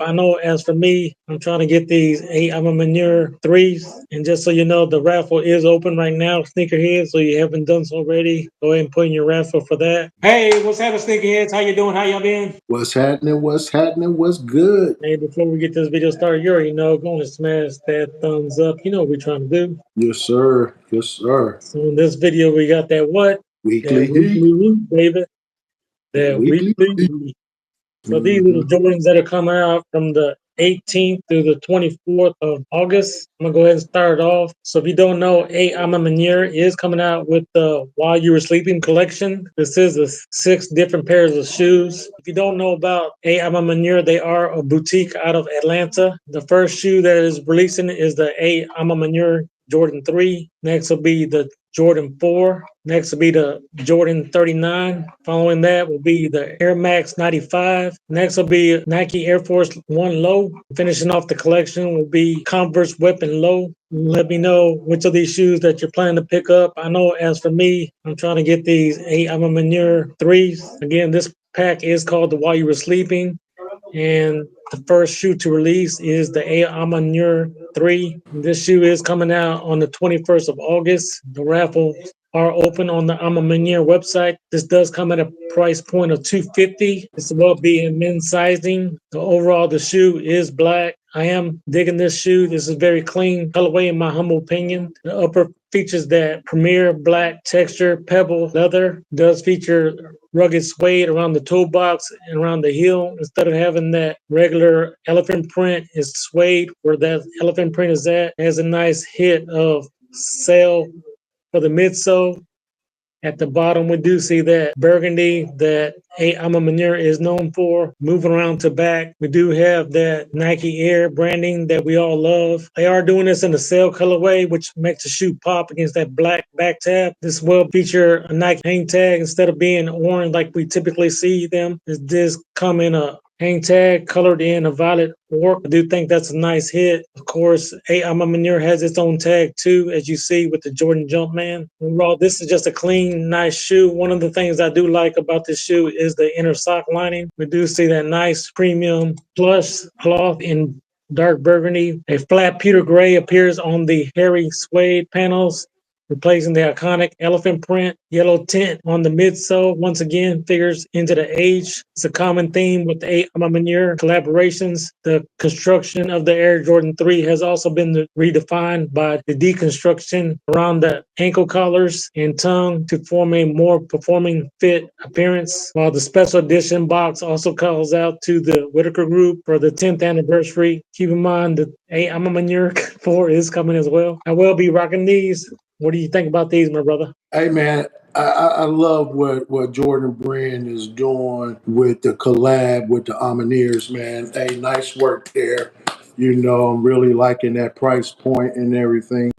I know as for me, I'm trying to get these I'm a Manure 3s. And just so you know, the raffle is open right now, Sneakerhead. So you haven't done so already, go ahead and put in your raffle for that. Hey, what's happening, Sneakerheads? How you doing? How y'all been? What's happening? What's happening? What's good? Hey, before we get this video started, you already know, go and smash that thumbs up. You know what we're trying to do. Yes, sir. Yes, sir. So in this video, we got that what? That Weekly heat. weekly week, baby. That That weekly weekly heat. week. So these are the Mhm. Jordans that are coming out from the 18th through the 24th of August. I'm gonna go ahead and start it off. So if you don't know, I'm a Manure is coming out with the While You Were Sleeping collection. This is the 6 different pairs of shoes. If you don't know about I'm a Manure, they are a boutique out of Atlanta. The first shoe that is releasing is the I'm a Manure Jordan 3. Next will be the Jordan 4. Next will be the Jordan 39. Following that will be the Air Max 95. Next will be Nike Air Force One Low. Finishing off the collection will be Converse Weapon Low. Let me know which of these shoes that you're planning to pick up. I know as for me, I'm trying to get these I'm a Manure 3s. Again, this pack is called the While You Were Sleeping. And the first shoe to release is the Amanur 3. This shoe is coming out on the 21st of August. The raffle are open on the Amanur website. This does come at a price point of $250. This will be in men's sizing. The overall, the shoe is black. I am digging this shoe. This is very clean colorway in my humble opinion. The upper features that premier black texture pebble leather. Does feature rugged suede around the toe box and around the heel. Instead of having that regular elephant print, it's suede where that elephant print is at. It has a nice hit of sail for the midsole. At the bottom, we do see that burgundy that I'm a Manure is known for. Moving around to back, we do have that Nike Air branding that we all love. They are doing this in the sail colorway, which makes the shoe pop against that black back tab. This will feature a Nike hang tag instead of being orange like we typically see them. This does come in a hang tag colored in a violet orc. I do think that's a nice hit. Of course, I'm a Manure has its own tag too, as you see with the Jordan Jumpman. Overall, this is just a clean, nice shoe. One of the things I do like about this shoe is the inner sock lining. We do see that nice premium plush cloth in dark burgundy. A flat pewter gray appears on the hairy suede panels, replacing the iconic elephant print. Yellow tint on the midsole once again figures into the age. It's a common theme with the Manure collaborations. The construction of the Air Jordan 3 has also been redefined by the deconstruction around the ankle collars and tongue to form a more performing fit appearance, while the special edition box also calls out to the Whitaker Group for the 10th anniversary. Keep in mind that I'm a Manure 4 is coming as well. I will be rocking these. What do you think about these, my brother? Hey, man, I love what Jordan Brand is doing with the collab with the Amaneers, man. Hey, nice work there. I'm really liking that price point and everything.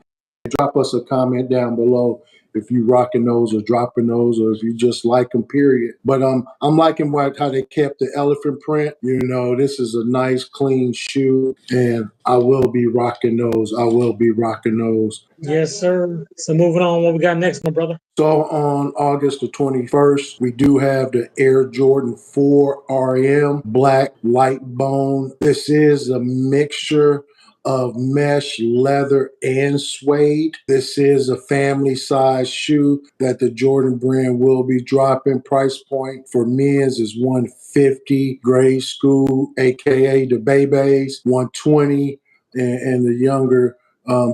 Drop us a comment down below if you rocking those or dropping those, or if you just like them, period. But I'm liking how they kept the elephant print. This is a nice, clean shoe, and I will be rocking those. I will be rocking those. Yes, sir. So moving on, what we got next, my brother? So on August the 21st, we do have the Air Jordan 4 RM Black Light Bone. This is a mixture of mesh, leather, and suede. This is a family size shoe that the Jordan Brand will be dropping. Price point for men's is $150, grade school, aka the babies, $120, and the younger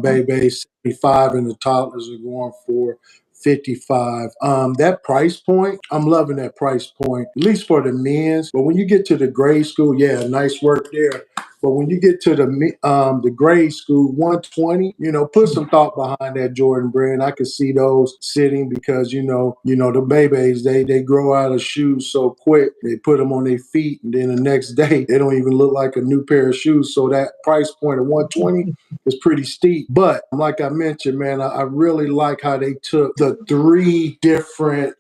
babies, $75, and the toddlers are going for $55. That price point, I'm loving that price point, at least for the men's. But when you get to the grade school, yeah, nice work there. But when you get to the grade school, 120, put some thought behind that Jordan Brand. I could see those sitting because the babies, they grow out of shoes so quick. They put them on their feet, and then the next day they don't even look like a new pair of shoes. So that price point of 120 is pretty steep. But like I mentioned, man, I really like how they took the 3 different,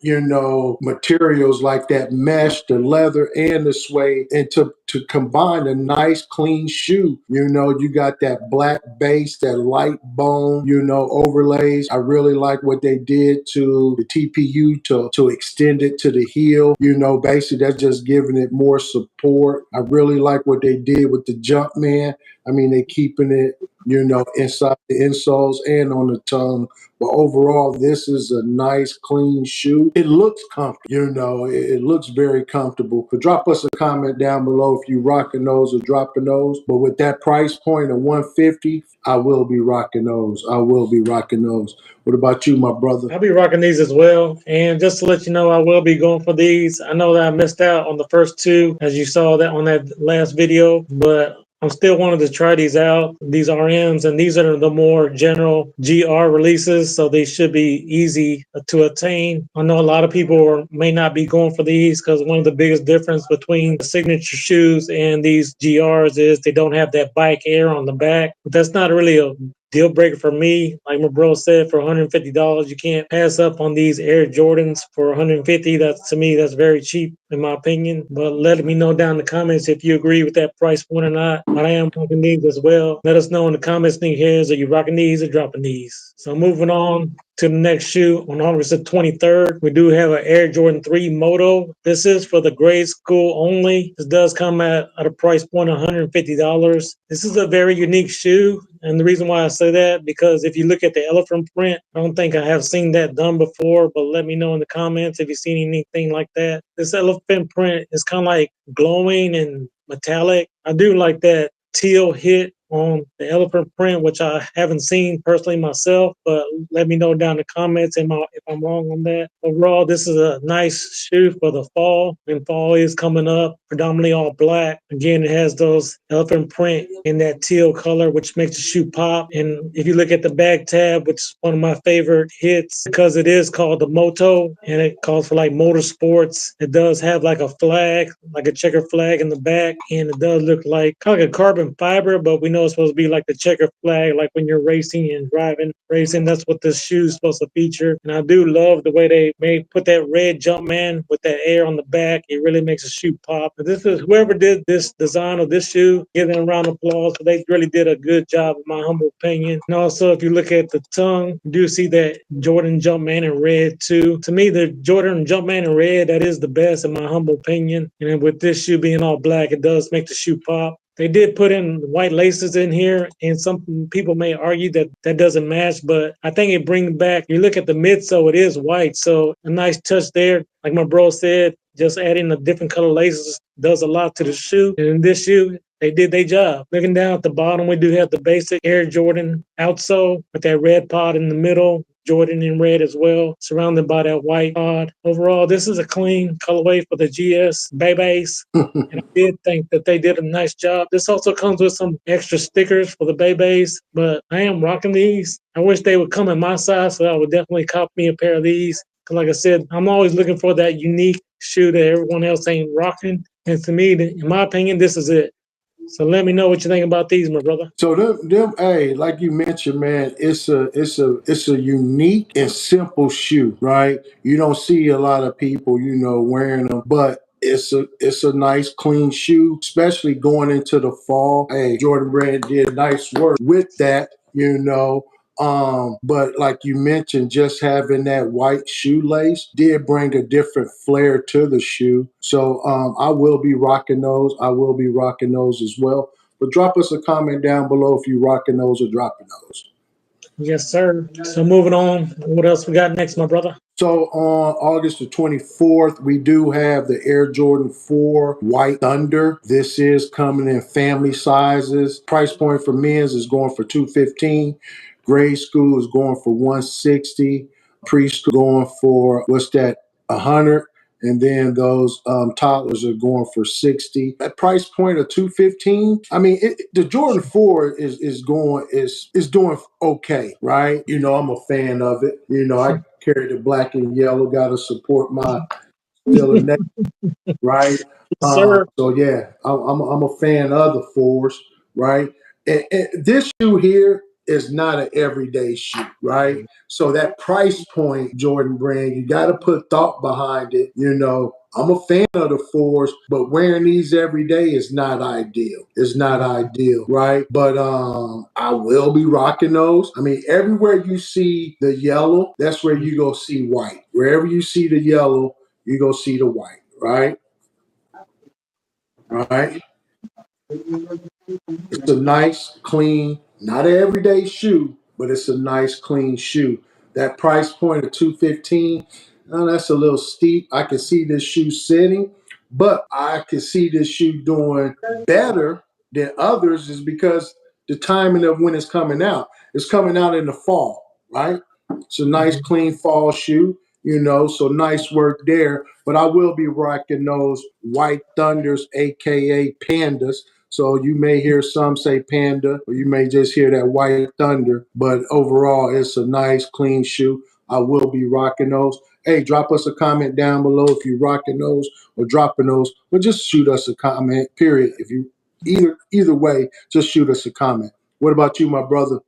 materials like that mesh, the leather, and the suede, and to to combine a nice clean shoe. You know, you got that black base, that light bone, you know, overlays. I really like what they did to the TPU to extend it to the heel. You know, basically that's just giving it more support. I really like what they did with the Jumpman. I mean, they keeping it, you know, inside the insoles and on the tongue. But overall, this is a nice, clean shoe. It looks comfortable, you know, it looks very comfortable. But drop us a comment down below if you rocking those or dropping those. But with that price point of $150, I will be rocking those. I will be rocking those. What about you, my brother? I'll be rocking these as well. And just to let you know, I will be going for these. I know that I missed out on the first two, as you saw that on that last video, but I'm still wanting to try these out, these RMs, and these are the more general GR releases, so they should be easy to attain. I know a lot of people may not be going for these because one of the biggest difference between the signature shoes and these GRs is they don't have that bike air on the back. But that's not really a deal breaker for me. Like my bro said, for $150, you can't pass up on these Air Jordans for $150. That's, to me, that's very cheap in my opinion. But let me know down in the comments if you agree with that price point or not. But I am rocking these as well. Let us know in the comments, think here's, are you rocking these or dropping these? So moving on to the next shoe, on August the 23rd, we do have an Air Jordan 3 Moto. This is for the grade school only. This does come at a price point of $150. This is a very unique shoe. And the reason why I say that, because if you look at the elephant print, I don't think I have seen that done before, but let me know in the comments if you've seen anything like that. This elephant print is kind of like glowing and metallic. I do like that teal hit on the elephant print, which I haven't seen personally myself, but let me know down in the comments if I'm wrong on that. Overall, this is a nice shoe for the fall, and fall is coming up, predominantly all black. Again, it has those elephant print in that teal color, which makes the shoe pop. And if you look at the back tab, which is one of my favorite hits, because it is called the Moto, and it calls for like motorsports, it does have like a flag, like a checker flag in the back, and it does look like kind of like a carbon fiber, but we know it's supposed to be like the checker flag, like when you're racing and driving racing. That's what this shoe is supposed to feature. And I do love the way they put that red Jumpman with that air on the back. It really makes the shoe pop. But this is whoever did this design of this shoe, give them a round of applause. So they really did a good job, in my humble opinion. And also, if you look at the tongue, you do see that Jordan Jumpman in red too. To me, the Jordan Jumpman in red, that is the best in my humble opinion. And with this shoe being all black, it does make the shoe pop. They did put in white laces in here, and some people may argue that that doesn't match, but I think it brings back, you look at the midsole, it is white, so a nice touch there. Like my bro said, just adding the different color laces does a lot to the shoe. And in this shoe, they did their job. Looking down at the bottom, we do have the basic Air Jordan outsole with that red pod in the middle. Jordan in red as well, surrounded by that white pod. Overall, this is a clean colorway for the GS Babies. And I did think that they did a nice job. This also comes with some extra stickers for the Babies, but I am rocking these. I wish they would come in my size, so I would definitely cop me a pair of these. Because like I said, I'm always looking for that unique shoe that everyone else ain't rocking. And to me, in my opinion, this is it. So let me know what you think about these, my brother. So hey, like you mentioned, man, it's a unique and simple shoe, right? You don't see a lot of people, you know, wearing them, but it's a nice clean shoe, especially going into the fall. Hey, Jordan Brand did nice work with that, you know. But like you mentioned, just having that white shoelace did bring a different flair to the shoe. So I will be rocking those. I will be rocking those as well. But drop us a comment down below if you rocking those or dropping those. Yes, sir. So moving on, what else we got next, my brother? So on August the 24th, we do have the Air Jordan 4 White Thunder. This is coming in family sizes. Price point for men's is going for $215. Grade school is going for $160. Preschool going for, what's that, $100. And then those toddlers are going for $60. At price point of $215, I mean, the Jordan 4 is doing okay, right? You know, I'm a fan of it. You know, I carry the black and yellow. Got to support my Steeler Nation, right? Yes, sir. So yeah, I'm a fan of the fours, right? And this shoe here is not an everyday shoe, right? So that price point, Jordan Brand, you got to put thought behind it. You know, I'm a fan of the fours, but wearing these every day is not ideal. It's not ideal, right? But I will be rocking those. I mean, everywhere you see the yellow, that's where you go see white. Wherever you see the yellow, you go see the white, right? Right? It's a nice, clean, not an everyday shoe, but it's a nice, clean shoe. That price point of 215, that's a little steep. I can see this shoe sitting, but I can see this shoe doing better than others is because the timing of when it's coming out. It's coming out in the fall, right? It's a nice, clean fall shoe, so nice work there. But I will be rocking those White Thunders, aka Pandas. So you may hear some say Panda, or you may just hear that White Thunder. But overall, it's a nice, clean shoe. I will be rocking those. Hey, drop us a comment down below if you're rocking those or dropping those, or just shoot us a comment. Period. If you either way, just shoot us a comment. What about you, my brother?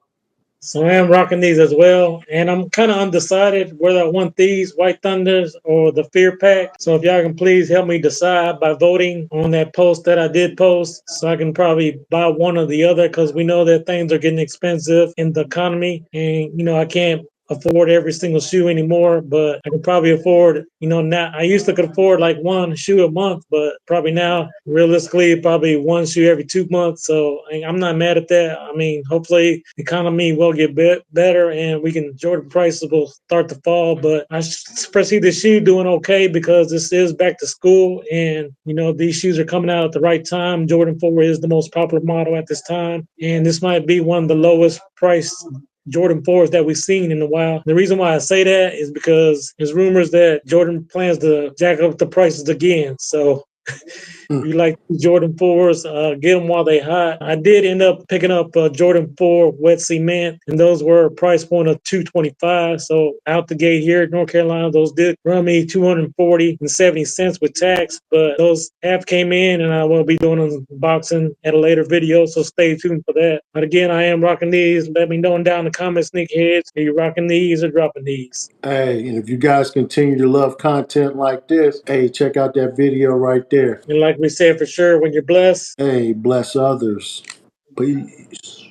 So I am rocking these as well, and I'm kind of undecided whether I want these White Thunders or the Fear Pack. So if y'all can please help me decide by voting on that post that I did post, so I can probably buy one or the other, because we know that things are getting expensive in the economy, and I can't afford every single shoe anymore, but I can probably afford, now I used to could afford like one shoe a month, but probably now realistically probably one shoe every 2 months. So I'm not mad at that. I mean, hopefully the economy will get better and Jordan prices will start to fall, but I foresee the shoe doing okay because this is back to school, and these shoes are coming out at the right time. Jordan 4 is the most popular model at this time, and this might be one of the lowest priced Jordan 4s that we've seen in a while. The reason why I say that is because there's rumors that Jordan plans to jack up the prices again. So you like Jordan 4s, get them while they hot. I did end up picking up Jordan 4 wet cement, and those were a price point of $225. So out the gate here in North Carolina, those did run me $240.70 with tax, but those have came in, and I will be doing an unboxing at a later video, so stay tuned for that. But again, I am rocking these. Let me know down in the comments, sneakerheads, are you rocking these or dropping these? Hey, and if you guys continue to love content like this, hey, check out that video right there. And like we said, for sure, when you're blessed, Hey, bless others. Peace.